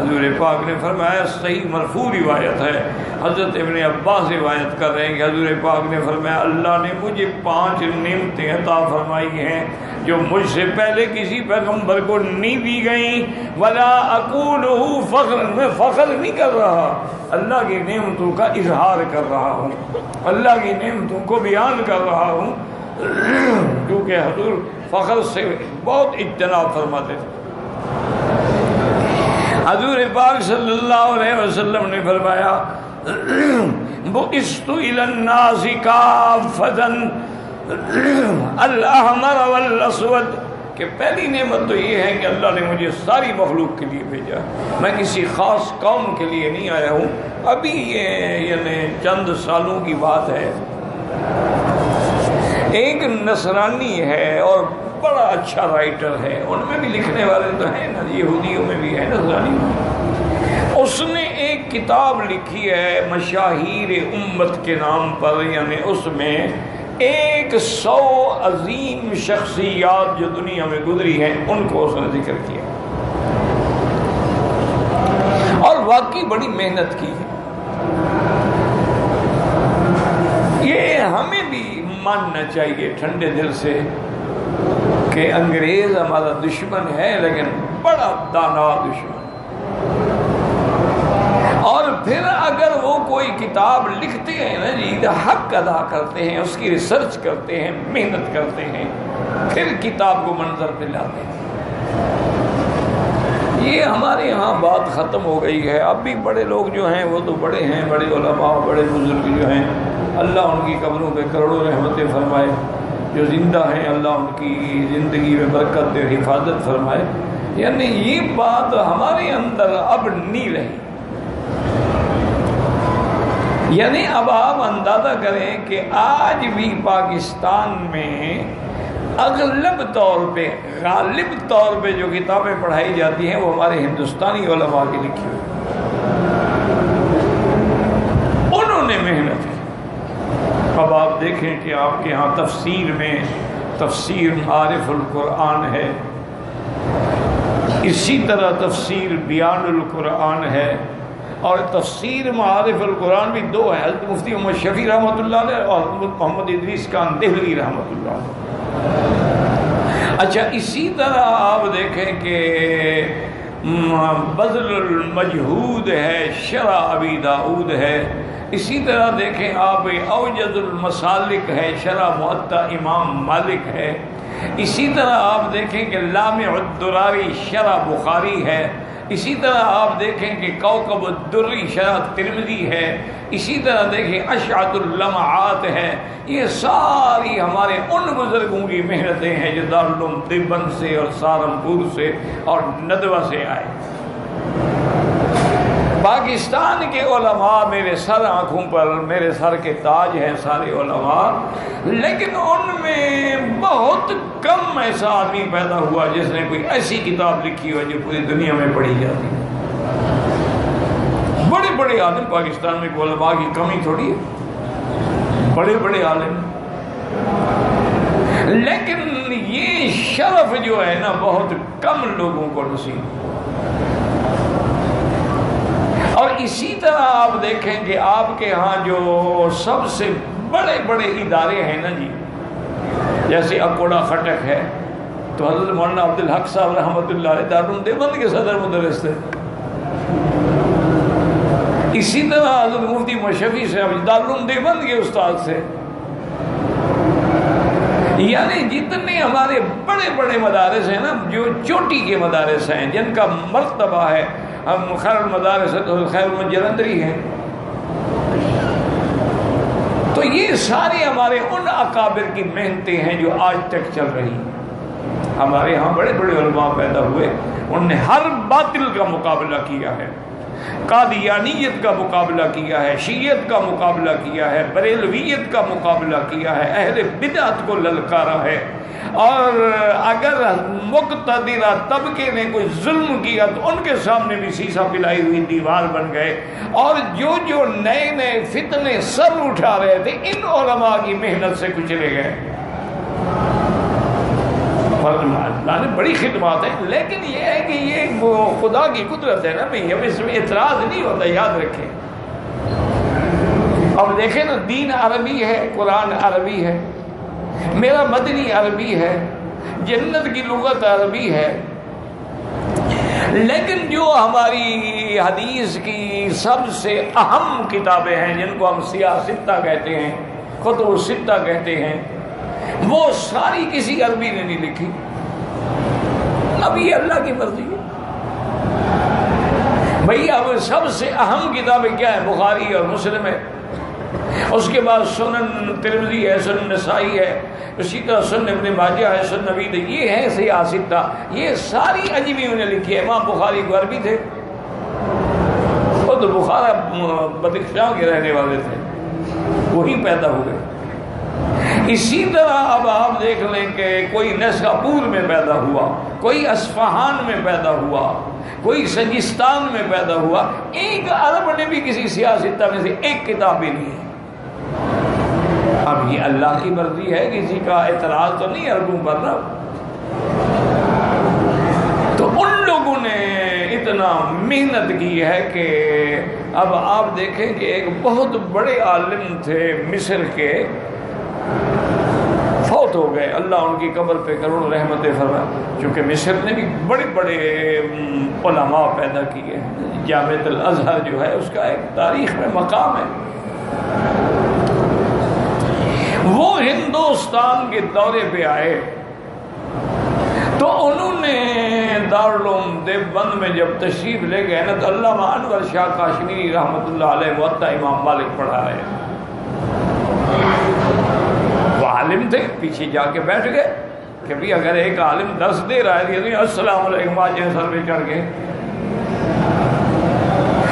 حضور پاک نے فرمایا، صحیح مرفوع روایت ہے، حضرت ابن عباس روایت کر رہے ہیں کہ حضور پاک نے فرمایا اللہ نے مجھے 5 نعمتیں عطا فرمائی ہیں جو مجھ سے پہلے کسی پیغمبر کو نہیں دی گئیں، ولا اقولہ فخر، میں فخر نہیں کر رہا، اللہ کی نعمتوں کا اظہار کر رہا ہوں، اللہ کی نعمتوں کو بیان کر رہا ہوں، کیونکہ حضور فخر سے بہت اجتناب فرماتے تھے۔ حضور پاک صلی اللہ علیہ وسلم نے فرمایا بعثت الی الناس کافۃ الاحمر والاسود، کہ پہلی نعمت تو یہ ہے کہ اللہ نے مجھے ساری مخلوق کے لیے بھیجا، میں کسی خاص قوم کے لیے نہیں آیا ہوں۔ ابھی یہ یعنی چند سالوں کی بات ہے، ایک نصرانی ہے اور بڑا اچھا رائٹر ہے، ان میں بھی لکھنے والے تو ہیں نا، یہودیوں میں بھی ہے نصرانی، اس نے ایک کتاب لکھی ہے مشاہیر امت کے نام پر، یعنی اس میں 100 عظیم شخصیات جو دنیا میں گزری ہیں ان کو اس نے ذکر کیا، اور واقعی بڑی محنت کی ہے۔ یہ ہمیں بھی ماننا چاہیے ٹھنڈے دل سے کہ انگریز ہمارا دشمن ہے، لیکن بڑا دانا دشمن، اور پھر اگر وہ کوئی کتاب لکھتے ہیں نا جی، حق ادا کرتے ہیں، اس کی ریسرچ کرتے ہیں، محنت کرتے ہیں، پھر کتاب کو منظر پہ لاتے ہیں۔ یہ ہمارے ہاں بات ختم ہو گئی ہے، اب بھی بڑے لوگ جو ہیں وہ تو بڑے ہیں، بڑے علماء، بڑے بزرگ جو ہیں، اللہ ان کی قبروں پہ کروڑوں رحمتیں فرمائے، جو زندہ ہیں اللہ ان کی زندگی میں برکت اور حفاظت فرمائے۔ یعنی یہ بات ہمارے اندر اب نہیں رہی، یعنی اب آپ اندازہ کریں کہ آج بھی پاکستان میں اغلب طور پہ، غالب طور پہ جو کتابیں پڑھائی جاتی ہیں وہ ہمارے ہندوستانی علماء کی لکھی ہوئی، انہوں نے محنت کی۔ اب آپ دیکھیں کہ آپ کے ہاں تفسیر میں تفسیر معارف القرآن ہے، اسی طرح تفسیر بیان القرآن ہے، اور تفسیر معارف القرآن بھی 2 ہے، حضرت مفتی محمد شفیع رحمۃ اللہ علیہ اور محمد ادریس خان دہلوی رحمۃ اللہ علیہ۔ اچھا، اسی طرح آپ دیکھیں کہ بذل المجہود ہے، شرح ابی داؤد ہے، اسی طرح دیکھیں آپ اوجد المسالک ہے، شرح موطا امام مالک ہے، اسی طرح آپ دیکھیں کہ لامع الدراری شرح بخاری ہے، اسی طرح آپ دیکھیں کہ کوکب الدری شرح ترمذی ہے، اسی طرح دیکھیں اشعۃ اللمعات ہے۔ یہ ساری ہمارے ان بزرگوں کی محنتیں ہیں جو دارالعلوم دیوبند سے اور سہارنپور سے اور ندوہ سے آئے۔ پاکستان کے علماء میرے سر آنکھوں پر، میرے سر کے تاج ہیں سارے علماء، لیکن ان میں بہت کم ایسا آدمی پیدا ہوا جس نے کوئی ایسی کتاب لکھی ہو جو پوری دنیا میں پڑھی جاتی ہے۔ بڑے بڑے عالم پاکستان میں علماء کی کمی تھوڑی ہے، بڑے بڑے عالم، لیکن یہ شرف جو ہے نا بہت کم لوگوں کو نصیب۔ اور اسی طرح آپ دیکھیں کہ آپ کے ہاں جو سب سے بڑے بڑے ادارے ہیں نا جی، جیسے اکوڑا خٹک ہے تو حضرت مولانا عبدالحق صاحب رحمۃ اللہ علیہ دارالعلوم دیوبند کے صدر مدرس تھے، اسی طرح حضرت مفتی مشفی صاحب دارالعلوم دیوبند کے استاد تھے۔ یعنی جتنے ہمارے بڑے بڑے مدارس ہیں نا، جو چوٹی کے مدارس ہیں، جن کا مرتبہ ہے، ہم خیر المدارس خیر المجلندری ہے، تو یہ سارے ہمارے ان اکابر کی محنتیں ہیں جو آج تک چل رہی ہیں۔ ہمارے ہاں بڑے بڑے علماء پیدا ہوئے، انہوں نے ہر باطل کا مقابلہ کیا ہے، قادیانیت کا مقابلہ کیا ہے، شیعیت کا مقابلہ کیا ہے، بریلویت کا مقابلہ کیا ہے، اہل بدعت کو للکارا ہے، اور اگر مقتدرہ طبقے نے کوئی ظلم کیا تو ان کے سامنے بھی سیسا پلائی ہوئی دیوار بن گئے، اور جو جو نئے نئے فتنے سر اٹھا رہے تھے ان علماء کی محنت سے کچلے گئے۔ اللہ نے بڑی خدمات ہیں، لیکن یہ ہے کہ یہ وہ خدا کی قدرت ہے نا بھائی، اب اس میں اعتراض نہیں ہوتا، یاد رکھیں۔ اب دیکھیں نا، دین عربی ہے، قرآن عربی ہے، میرا مدنی عربی ہے، جنت کی لغت عربی ہے، لیکن جو ہماری حدیث کی سب سے اہم کتابیں ہیں جن کو ہم سیاہ ستہ کہتے ہیں، کتب ستہ کہتے ہیں، وہ ساری کسی عربی نے نہیں لکھی۔ اب یہ اللہ کی مرضی ہے بھئی۔ اب سب سے اہم کتابیں کیا ہیں؟ بخاری اور مسلم ہے، اس کے بعد سنن ترمذی ہے، سنن نسائی ہے، اسی طرح سنن ابن ماجہ ہے، سنن نبی ہے، یہ ہے سیاہ ستہ، یہ ساری اجمیوں نے لکھی ہے۔ امام بخاری کو عربی تھے، وہ تو بخارا بدخشاں کے رہنے والے تھے، وہی پیدا ہوئے۔ اسی طرح اب آپ دیکھ لیں کہ کوئی نیساپور میں پیدا ہوا، کوئی اصفہان میں پیدا ہوا، کوئی سجستان میں پیدا ہوا، ایک عرب نے بھی کسی سیاہ ستہ میں سے ایک کتاب بھی نہیں ہے۔ اب یہ اللہ کی مرضی ہے، کسی کا اعتراض تو نہیں عربوں پر نا۔ تو ان لوگوں نے اتنا محنت کی ہے کہ اب آپ دیکھیں کہ ایک بہت بڑے عالم تھے مصر کے، فوت ہو گئے، اللہ ان کی قبر پہ کروڑوں رحمتیں فرمائے، چونکہ مصر نے بھی بڑے بڑے علماء پیدا کیے ہیں۔ جامعۃ الازہر جو ہے اس کا ایک تاریخ میں مقام ہے۔ وہ ہندوستان کے دورے پہ آئے تو انہوں نے دارالعلوم دیوبند میں جب تشریف لے گئے نا تو علامہ انور شاہ کاشمیری رحمۃ اللہ علیہ موطا امام مالک پڑھا رہے، وہ عالم تھے، پیچھے جا کے بیٹھ گئے کہ بھی اگر ایک عالم درس دے رہا ہے السلام علیکم آج سر پہ چڑھ کے،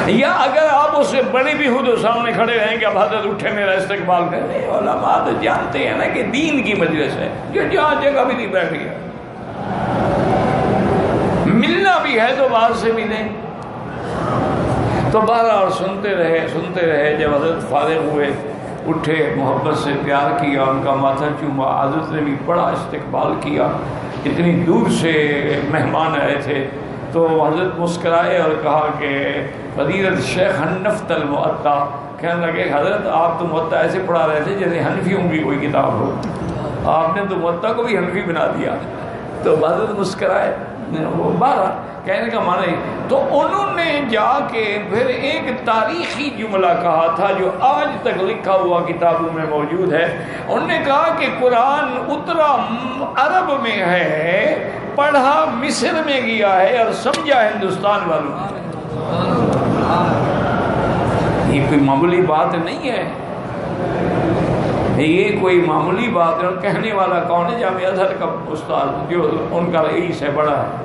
یا اگر آپ اس سے بڑے بھی ہوں تو سامنے کھڑے رہیں کہ اب حضرت اٹھے میرا استقبال کریں۔ علماء تو جانتے ہیں نا کہ دین کی مجلس ہے، یہ جہاں جگہ بھی نہیں بیٹھ گیا، ملنا بھی ہے تو باہر سے ملیں۔ تو بہرحال سنتے رہے، جب حضرت فارغ ہوئے اٹھے، محبت سے پیار کیا، ان کا ماتھا چوما، حضرت نے بھی بڑا استقبال کیا، اتنی دور سے مہمان آئے تھے، تو حضرت مسکرائے اور کہا کہ فضیلت شیخ حنفت المعطا، کہنے لگے حضرت آپ تو معطا ایسے پڑھا رہے تھے جیسے حنفیوں کی کوئی کتاب ہو، آپ نے تو معطا کو بھی حنفی بنا دیا۔ تو حضرت مسکرائے، وہ بارہ کہنے کا معنی، تو انہوں نے جا کے پھر ایک تاریخی جملہ کہا تھا جو آج تک لکھا ہوا کتابوں میں موجود ہے۔ انہوں نے کہا کہ قرآن اترا عرب میں ہے، پڑھا مصر میں گیا ہے اور سمجھا ہندوستان والوں نے۔ یہ کوئی معمولی بات نہیں ہے، یہ کوئی معمولی بات ہے۔ اور کہنے والا کون ہے؟ جامعہ ازہر کا استاد جو ان کا رئیس ہے، بڑا ہے۔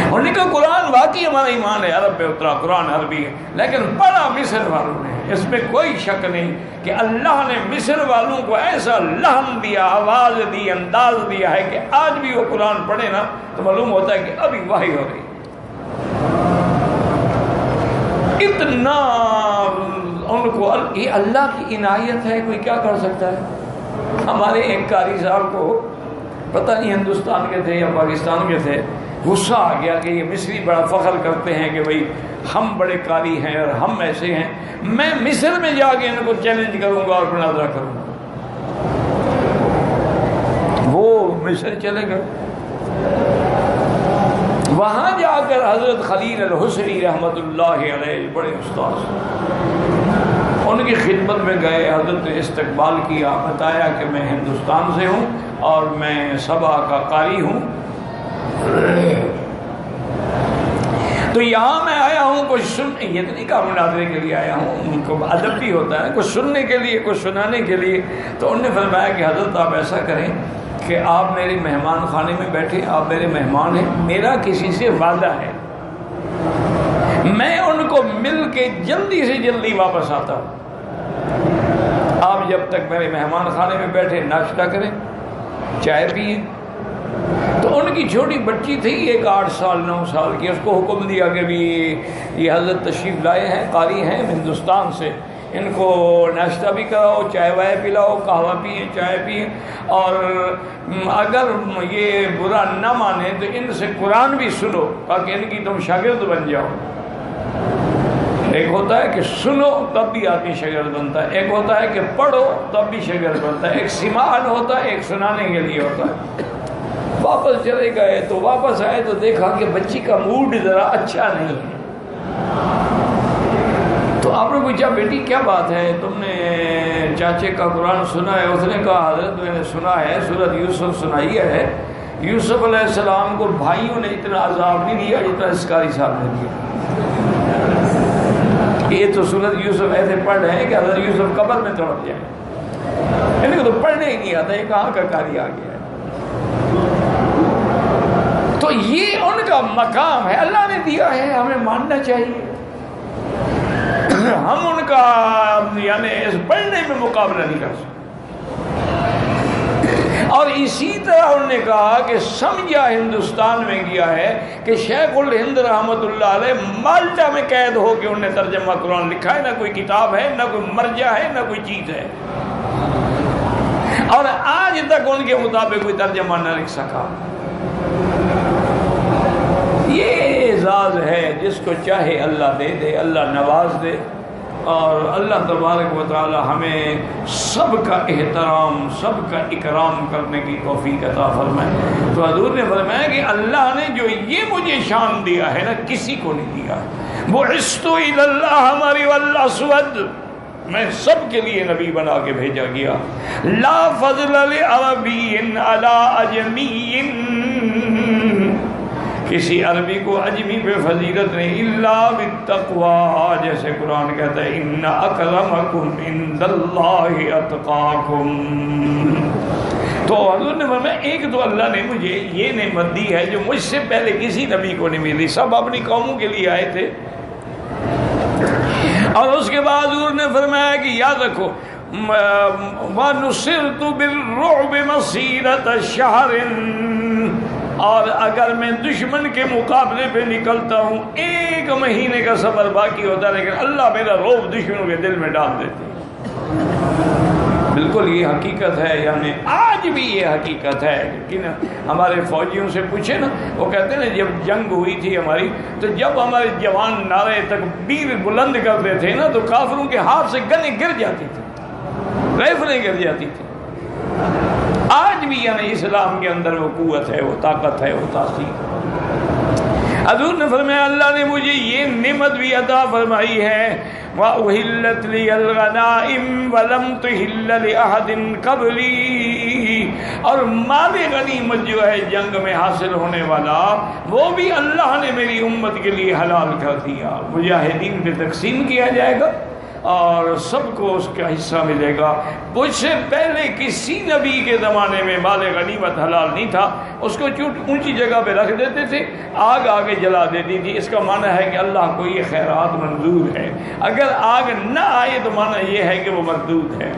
انہوں نے کہا قرآن واقعی ہمارا ایمان ہے، عرب پہ اترا، قرآن عربی ہے، لیکن پڑھا مصر والوں نے۔ اس میں کوئی شک نہیں کہ اللہ نے مصر والوں کو ایسا لحن دیا، آواز دی، انداز دیا ہے کہ آج بھی وہ قرآن پڑھے نا تو معلوم ہوتا ہے کہ ابھی وحی ہو رہی۔ اتنا ان کو، یہ اللہ کی عنایت ہے، کوئی کیا کر سکتا ہے۔ ہمارے ایک قاری صاحب کو پتہ نہیں ہندوستان کے تھے یا پاکستان کے تھے، غصہ آ گیا کہ یہ مصری بڑا فخر کرتے ہیں کہ بھئی ہم بڑے قاری ہیں اور ہم ایسے ہیں، میں مصر میں جا کے ان کو چیلنج کروں گا اور مناظرہ کروں گا۔ وہ مصر چلے گئے، وہاں جا کر حضرت خلیل الحسنی رحمۃ اللہ علیہ بڑے استاد، ان کی خدمت میں گئے، حضرت نے استقبال کیا، بتایا کہ میں ہندوستان سے ہوں اور میں سبا کا قاری ہوں، تو یہاں میں آیا ہوں کچھ سننے، یہ تو نہیں کہا مناظرے کے لیے آیا ہوں، ان کو ادب بھی ہوتا ہے کچھ سننے کے لیے، کچھ سنانے کے لیے۔ تو انہوں نے فرمایا کہ حضرت آپ ایسا کریں کہ آپ میرے مہمان خانے میں بیٹھے، آپ میرے مہمان ہیں، میرا کسی سے وعدہ ہے، میں ان کو مل کے جلدی سے جلدی واپس آتا ہوں، آپ جب تک میرے مہمان خانے میں بیٹھے ناشتہ کریں، چائے پئیں۔ تو ان کی چھوٹی بچی تھی، ایک 8 سال 9 سال کی، اس کو حکم دیا کہ بھی یہ حضرت تشریف لائے ہیں، قاری ہیں ہندوستان سے، ان کو ناشتہ بھی کراؤ، چائے وائے پلاؤ، قہوہ پئیں، چائے پئیں، اور اگر یہ برا نہ مانے تو ان سے قرآن بھی سنو تاکہ ان کی تم شاگرد بن جاؤ۔ ایک ہوتا ہے کہ سنو تب بھی آدمی شاگرد بنتا ہے، ایک ہوتا ہے کہ پڑھو تب بھی شاگرد بنتا ہے، ایک سماعن ہوتا ہے، ایک سنانے کے لیے ہوتا ہے۔ واپس چلے گئے تو واپس آئے تو دیکھا کہ بچی کا موڈ ذرا اچھا نہیں ہے، تو آپ نے پوچھا بیٹی کیا بات ہے، تم نے چاچے کا قرآن سنا ہے؟ اس نے کہا حضرت میں نے سنا ہے، سورۃ یوسف سنائی ہے، یوسف علیہ السلام کو بھائیوں نے اتنا عذاب نہیں دیا جتنا اس قاری صاحب نے دیا۔ یہ تو سورۃ یوسف ایسے پڑھ رہے ہیں کہ حضرت یوسف قبر میں تڑپ جائیں، ان کو تو پڑھنے ہی نہیں آتا، یہ کہاں کا قاری آ گیا ہے۔ تو یہ ان کا مقام ہے، اللہ نے دیا ہے، ہمیں ماننا چاہیے۔ ہم ان کا یعنی اس پڑھنے میں مقابلہ نہیں کر سکتے۔ اور اسی طرح انہوں نے کہا کہ سمجھا ہندوستان میں گیا ہے کہ شیخ الہند رحمۃ اللہ علیہ مالٹا میں قید ہو کے انہوں نے ترجمہ قرآن لکھا ہے، نہ کوئی کتاب ہے، نہ کوئی مرجع ہے، نہ کوئی چیز ہے، اور آج تک ان کے مطابق کوئی ترجمہ نہ لکھ سکا۔ یہ اعزاز ہے، جس کو چاہے اللہ دے دے، اللہ نواز دے، اور اللہ تبارک و تعالی ہمیں سب کا احترام، سب کا اکرام کرنے کی توفیق عطا فرمائے۔ تو حضور نے فرمایا کہ اللہ نے جو یہ مجھے شان دیا ہے نا، کسی کو نہیں دیا۔ بعثت الی الاحمر والاسود، میں سب کے لیے نبی بنا کے بھیجا گیا۔ لا فضل لعربی علی اجمی، کسی عربی کو اجمی پہ فضیلت نہیں، الا بالتقوی، جیسے قرآن کہتا ہے ان اکرمکم عند اللہ اتقاکم۔ تو حضور نے فرمایا ایک تو اللہ نے مجھے یہ نعمت دی ہے جو مجھ سے پہلے کسی نبی کو نہیں ملی، سب اپنی قوموں کے لیے آئے تھے۔ اور اس کے بعد حضور نے فرمایا کہ یاد رکھو وَنُصِرْتُ بِالرُّعْبِ مَصِيرَةَ شَهْرٍ، اور اگر میں دشمن کے مقابلے پہ نکلتا ہوں 1 مہینے کا سفر باقی ہوتا ہے، لیکن اللہ میرا رعب دشمنوں کے دل میں ڈال دیتے ہیں۔ بالکل یہ حقیقت ہے، یعنی آج بھی یہ حقیقت ہے کہ ہمارے فوجیوں سے پوچھے نا، وہ کہتے ہیں جب جنگ ہوئی تھی ہماری، تو جب ہمارے جوان نعرے تکبیر بلند کرتے تھے نا، تو کافروں کے ہاتھ سے گنیں گر جاتی تھی، رائفلیں گر جاتی تھی۔ آج بھی یعنی اسلام کے اندر وہ قوت ہے، وہ طاقت ہے، وہ تاثیر۔ حضور نے فرمایا اللہ نے مجھے یہ نعمت بھی عطا فرمائی ہے، وَأُحِلَّتْ لِيَ الْغَنَائِمُ وَلَمْ تُحِلَّ لِأَحَدٍ قَبْلِي، اور مال غنیمت جو ہے جنگ میں حاصل ہونے والا، وہ بھی اللہ نے میری امت کے لیے حلال کر دیا۔ مجاہدین پہ تقسیم کیا جائے گا اور سب کو اس کا حصہ ملے گا۔ مجھ سے پہلے کسی نبی کے زمانے میں مال غنیمت حلال نہیں تھا، اس کو اونچی جگہ پہ رکھ دیتے تھے، آگ آگے جلا دیتی تھی۔ اس کا معنی ہے کہ اللہ کو یہ خیرات منظور ہے، اگر آگ نہ آئے تو معنی یہ ہے کہ وہ مردود ہے۔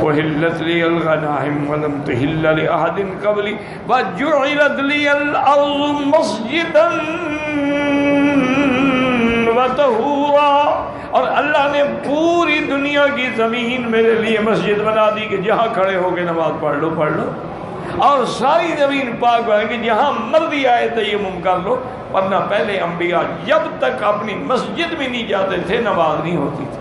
وَحِلَّتْ لِيَ الْغَنَائِمُ وَلَمْ تُحِلَّ لِأَحَدٍ قَبْلِي وَجُعِلَتْ لِيَ الْأَرْضُ مَسْجِدًا وَطَهُورًا، اور اللہ نے پوری دنیا کی زمین میرے لیے مسجد بنا دی کہ جہاں کھڑے ہو کے نماز پڑھ لو، اور ساری زمین پاک ہے کہ جہاں مرضی آئے تیمم کر لو، ورنہ پہلے انبیاء جب تک اپنی مسجد میں نہیں جاتے تھے نماز نہیں ہوتی تھی۔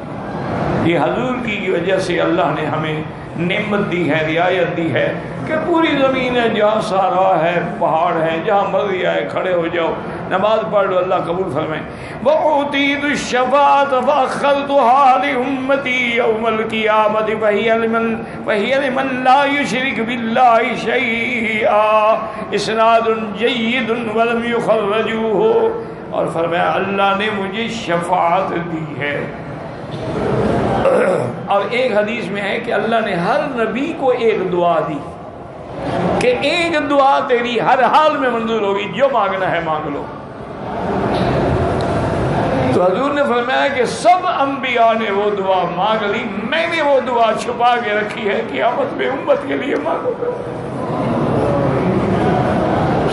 یہ حضور کی وجہ سے اللہ نے ہمیں نعمت دی ہے، رعایت دی ہے کہ پوری زمین ہے، جہاں صحرا ہے، پہاڑ ہے، جہاں مرضی آئے کھڑے ہو جاؤ، نماز پڑھ لو، اللہ قبول فرمائے۔ وَأُوتِيتُ الشَّفَاعَةَ فَأَخَذْتُهَا لِأُمَّتِي يَوْمَ الْقِيَامَةِ وَهِيَ لِمَن لَّا يُشْرِكُ بِاللَّهِ شَيْئًا، اسناد جید وَلَمْ يُخَرَّجُوهُ، اور فرمایا اللہ نے مجھے شفاعت دی ہے۔ اور ایک حدیث میں ہے کہ اللہ نے ہر نبی کو ایک دعا دی کہ ایک دعا تیری ہر حال میں منظور ہوگی، جو مانگنا ہے مانگ لو۔ تو حضور نے فرمایا کہ سب انبیاء نے وہ دعا مانگ لی، میں نے وہ دعا چھپا کے رکھی ہے، قیامت میں امت کے لیے مانگو گا۔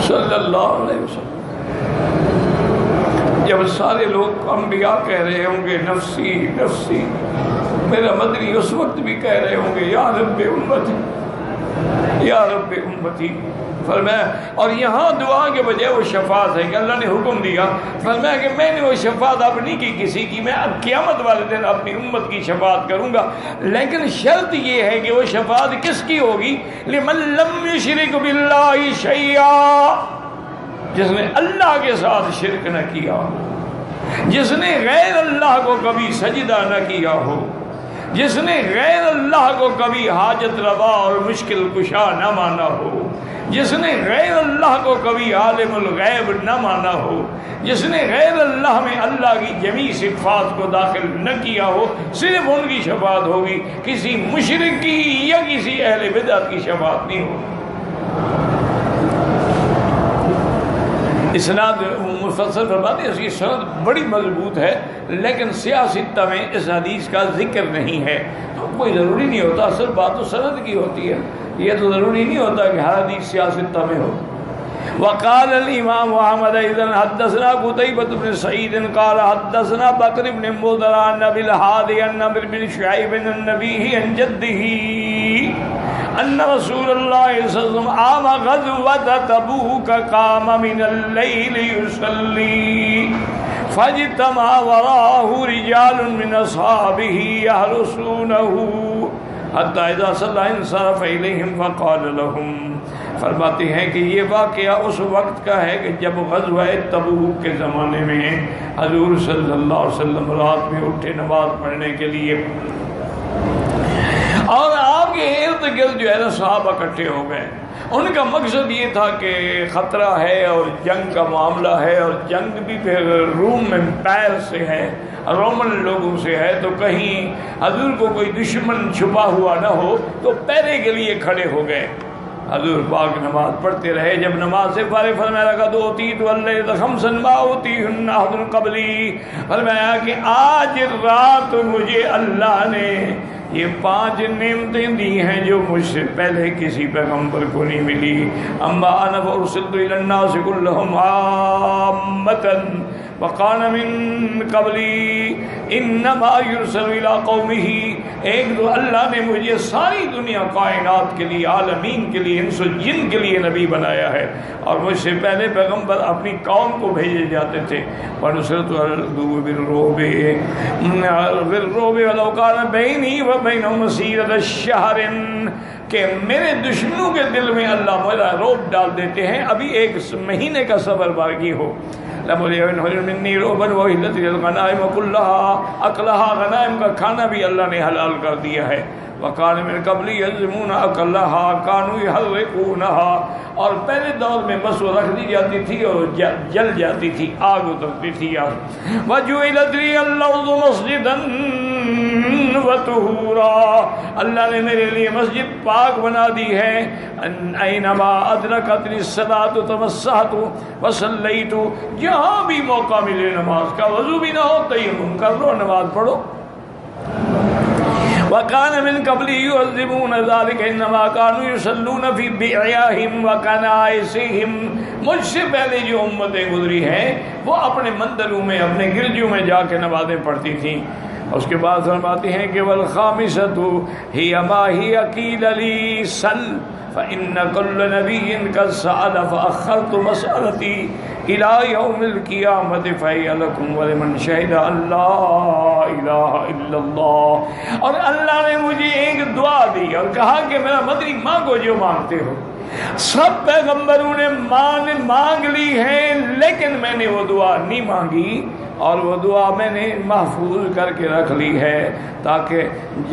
صلی اللہ علیہ وسلم جب سارے لوگ انبیاء کہہ رہے ہوں گے نفسی نفسی، میرا مدنی اس وقت بھی کہہ رہے ہوں گے یا رب امتی یا رب امتی۔ فرمایا اور یہاں دعا کے بجائے وہ شفاعت ہے کہ اللہ نے حکم دیا، فرمایا کہ میں نے وہ شفاعت اب نہیں کی کسی کی، میں اب قیامت والے دن اپنی امت کی شفاعت کروں گا، لیکن شرط یہ ہے کہ وہ شفاعت کس کی ہوگی؟ لمن لم یشرک باللہ شیئا، جس نے اللہ کے ساتھ شرک نہ کیا ہو، جس نے غیر اللہ کو کبھی سجدہ نہ کیا ہو، جس نے غیر اللہ کو کبھی حاجت روا اور مشکل کشا نہ مانا ہو، جس نے غیر اللہ کو کبھی عالم الغیب نہ مانا ہو، جس نے غیر اللہ میں اللہ کی جمیع صفات کو داخل نہ کیا ہو، صرف ان کی شفاعت ہوگی، کسی مشرک کی یا کسی اہل بدعت کی شفاعت نہیں ہوگی۔ اسناد مفصل فرماتے ہیں اس کی سند بڑی مضبوط ہے، لیکن سیاستہ میں اس حدیث کا ذکر نہیں ہے، تو کوئی ضروری نہیں ہوتا، اصل بات تو سند کی ہوتی ہے، یہ تو ضروری نہیں ہوتا کہ ہر حدیث سیاستہ میں ہو۔ وقال الامام احمد اذن حدثنا قتيبة بن سعيد قال حدثنا بكر بن مضر عن ابي الهادي عن عمرو بن شعيب عن النبي عن جده ان رسول الله صلى الله عليه وسلم قام غزوة تبوك قام من الليل يصلي فاجتمع وراءه رجال من اصحابه يحرسونه حتى اذا صلى انصرف اليهم فقال لهم، فرماتے ہیں کہ یہ واقعہ اس وقت کا ہے کہ جب غزوہ تبوک کے زمانے میں حضور صلی اللہ علیہ وسلم رات میں اٹھے نماز پڑھنے کے لیے، اور آپ کے ارد گرد جو ہے نا صحابہ اکٹھے ہو گئے۔ ان کا مقصد یہ تھا کہ خطرہ ہے اور جنگ کا معاملہ ہے، اور جنگ بھی پھر روم امپائر سے ہے، رومن لوگوں سے ہے، تو کہیں حضور کو کوئی دشمن چھپا ہوا نہ ہو، تو پہرے کے لیے کھڑے ہو گئے۔ حضور پاک نماز پڑھتے رہے، جب نماز سے فارغ فرمایا لگا تو اوتیت واللیل خمسا ما اوتیہن احد قبلی، فرمایا کہ آج رات مجھے اللہ نے یہ 5 نعمتیں دی ہیں جو مجھ سے پہلے کسی پیغمبر کو نہیں ملی۔ اما انا فارسلت الى الناس كلهم عامة وقال من قبلی انما یرسل الى قومه، ایک تو اللہ نے مجھے ساری دنیا کائنات کے لیے، عالمین کے لیے، انس و جن کے لیے نبی بنایا ہے، اور مجھ سے پہلے پیغمبر اپنی قوم کو بھیجے جاتے تھے۔ ونصرت العدو بالرعب ولو كان بینی وبینہم مسیرۃ شہر، کہ میرے دشمنوں کے دل میں اللہ میرا رعب ڈال دیتے ہیں ابھی 1 مہینے کا سفر باقی ہو۔ غنائم كلها اکلها، غنائم کا کھانا بھی اللہ نے حلال کر دیا ہے۔ وقال من قبل يلزمون اکلها كانوا يحرقونها، اور پہلے دور میں بس وہ رکھ دی جاتی تھی اور جل جاتی تھی، آگ اترتی تھی۔ وجعلت لي الارض مسجدا وطہورا، اللہ نے میرے لیے مسجد پاک بنا دی ہے۔ اینما ادرکتنی الصلاۃ تمسحت وصلیت، جہاں بھی موقع ملے نماز کا، وضو بھی نہ ہو تیمم کر لو، نماز پڑھو۔ وَكَانَ مِن قَبْلِ يُعَذِّبُونَ ذَلِكَ إِنَّمَا كَانُوا يُصَلُّونَ فِي بِعْيَاهِمْ وَكَنَائِسِهِمْ، مجھ سے پہلے جو امتیں گزری ہیں وہ اپنے مندروں میں، اپنے گرجوں میں جا کے نمازیں پڑھتی تھیں۔ اس کے بعد فرماتے ہیں کہ وَالْخَامِسَةُ هِيَ مَا هِيَ قِيلَ لِي سَلْ فَإِنَّ كُلَّ نَبِيٍّ قَدْ سَأَلَ فَأَخَّرْتُ مَسْأَلَتِي إِلَى يَوْمِ الْقِيَامَةِ فَهِيَ لَكُمْ وَلِمَنْ شَهِدَ أَن لَا إِلَهَ إِلَّا اللَّهُ، اور اللہ نے مجھے ایک دعا دی اور کہا کہ میرا مدنی مانگو جو مانگتے ہو۔ سب پیغمبروں نے مانگ لی ہے، لیکن میں نے وہ دعا نہیں مانگی، اور وہ دعا میں نے محفوظ کر کے رکھ لی ہے، تاکہ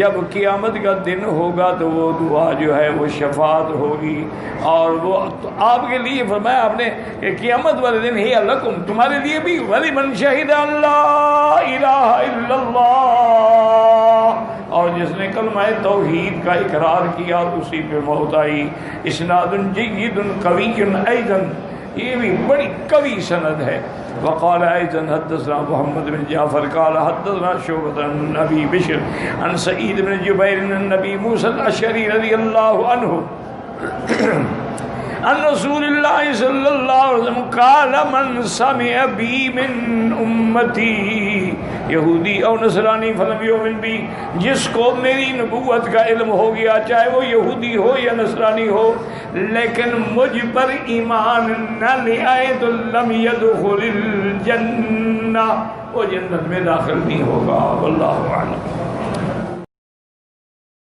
جب قیامت کا دن ہوگا تو وہ دعا جو ہے وہ شفاعت ہوگی، اور وہ آپ کے لیے فرمایا آپ نے کہ قیامت والے دن ہی لکم، تمہارے لیے بھی، وَلِمَنْ شَهِدَ أَن لَا إِلَهَ إِلَّا اللَّهُ، اور جس نے کلمہ توحید کا اقرار کیا اسی پہ موت آئی۔ اسناد جید قوی ایضا، یہ بھی بڑی قوی سند ہے۔ وقال ايضا حدثنا محمد بن جعفر قال حدثنا شعبة عن ابي بشر عن سعيد بن جبير عن النبي موسى الاشعري رضي الله عنه ان رسول اللہ صلی اللہ علیہ وسلم قال من سمع بی من امتی یہودی او نصرانی فلم یؤمن بی، جس کو میری نبوت کا علم ہو گیا چاہے وہ یہودی ہو یا نصرانی ہو لیکن مجھ پر ایمان نہ لے آئے تو لم يدخل الجنہ، وہ جنت میں داخل نہیں ہوگا۔ واللہ اعلم۔